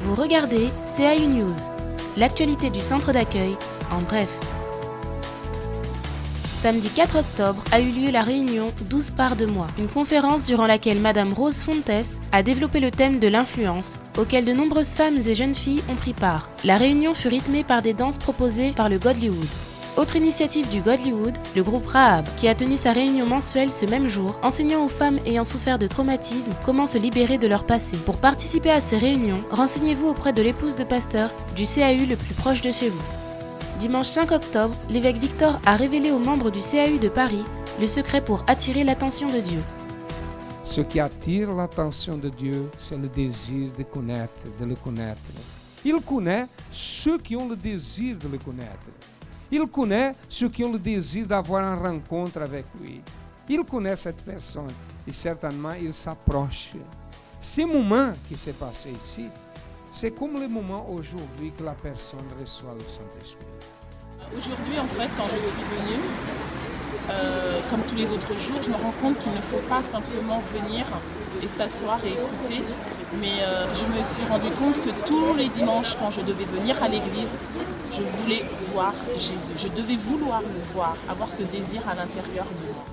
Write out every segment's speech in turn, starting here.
Vous regardez CAU News, l'actualité du centre d'accueil en bref. Samedi 4 octobre a eu lieu la réunion 12 parts de moi, une conférence durant laquelle Madame Rose Fontes a développé le thème de l'influence, auquel de nombreuses femmes et jeunes filles ont pris part. La réunion fut rythmée par des danses proposées par le Godlywood. Autre initiative du Godlywood, le groupe Rahab, qui a tenu sa réunion mensuelle ce même jour, enseignant aux femmes ayant souffert de traumatisme comment se libérer de leur passé. Pour participer à ces réunions, renseignez-vous auprès de l'épouse de pasteur du CAU le plus proche de chez vous. Dimanche 5 octobre, l'évêque Victor a révélé aux membres du CAU de Paris le secret pour attirer l'attention de Dieu. Ce qui attire l'attention de Dieu, c'est le désir de le connaître. Il connaît ceux qui ont le désir de le connaître. Il connaît ceux qui ont le désir d'avoir une rencontre avec lui. Il connaît cette personne et certainement il s'approche. Ce moment qui s'est passé ici, c'est comme le moment aujourd'hui que la personne reçoit le Saint-Esprit. Aujourd'hui, en fait, quand je suis venue, comme tous les autres jours, je me rends compte qu'il ne faut pas simplement venir et s'asseoir et écouter, mais je me suis rendu compte que tous les dimanches, quand je devais venir à l'église, je voulais voir Jésus. Je devais vouloir le voir, avoir ce désir à l'intérieur de moi.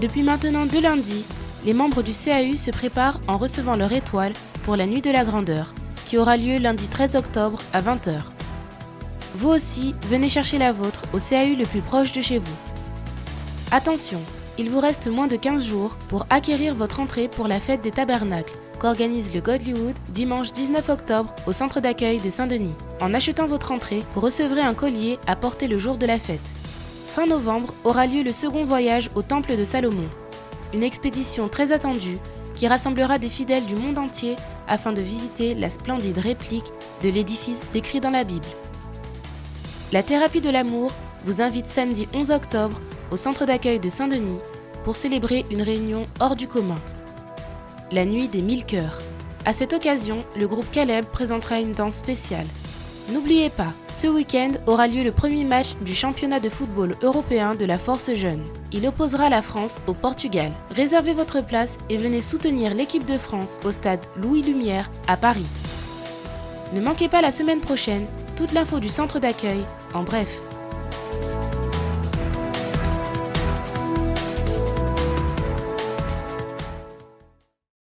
Depuis maintenant 2 lundis, les membres du CAU se préparent en recevant leur étoile pour la Nuit de la Grandeur, qui aura lieu lundi 13 octobre à 20h. Vous aussi, venez chercher la vôtre au CAU le plus proche de chez vous. Attention, il vous reste moins de 15 jours pour acquérir votre entrée pour la fête des tabernacles qu'organise le Godlywood dimanche 19 octobre au centre d'accueil de Saint-Denis. En achetant votre entrée, vous recevrez un collier à porter le jour de la fête. Fin novembre aura lieu le second voyage au Temple de Salomon, une expédition très attendue qui rassemblera des fidèles du monde entier afin de visiter la splendide réplique de l'édifice décrit dans la Bible. La thérapie de l'amour vous invite samedi 11 octobre au centre d'accueil de Saint-Denis pour célébrer une réunion hors du commun. La nuit des 1000 cœurs. À cette occasion, le groupe Caleb présentera une danse spéciale. N'oubliez pas, ce week-end aura lieu le premier match du championnat de football européen de la Force Jeune. Il opposera la France au Portugal. Réservez votre place et venez soutenir l'équipe de France au stade Louis Lumière à Paris. Ne manquez pas la semaine prochaine toute l'info du centre d'accueil en bref.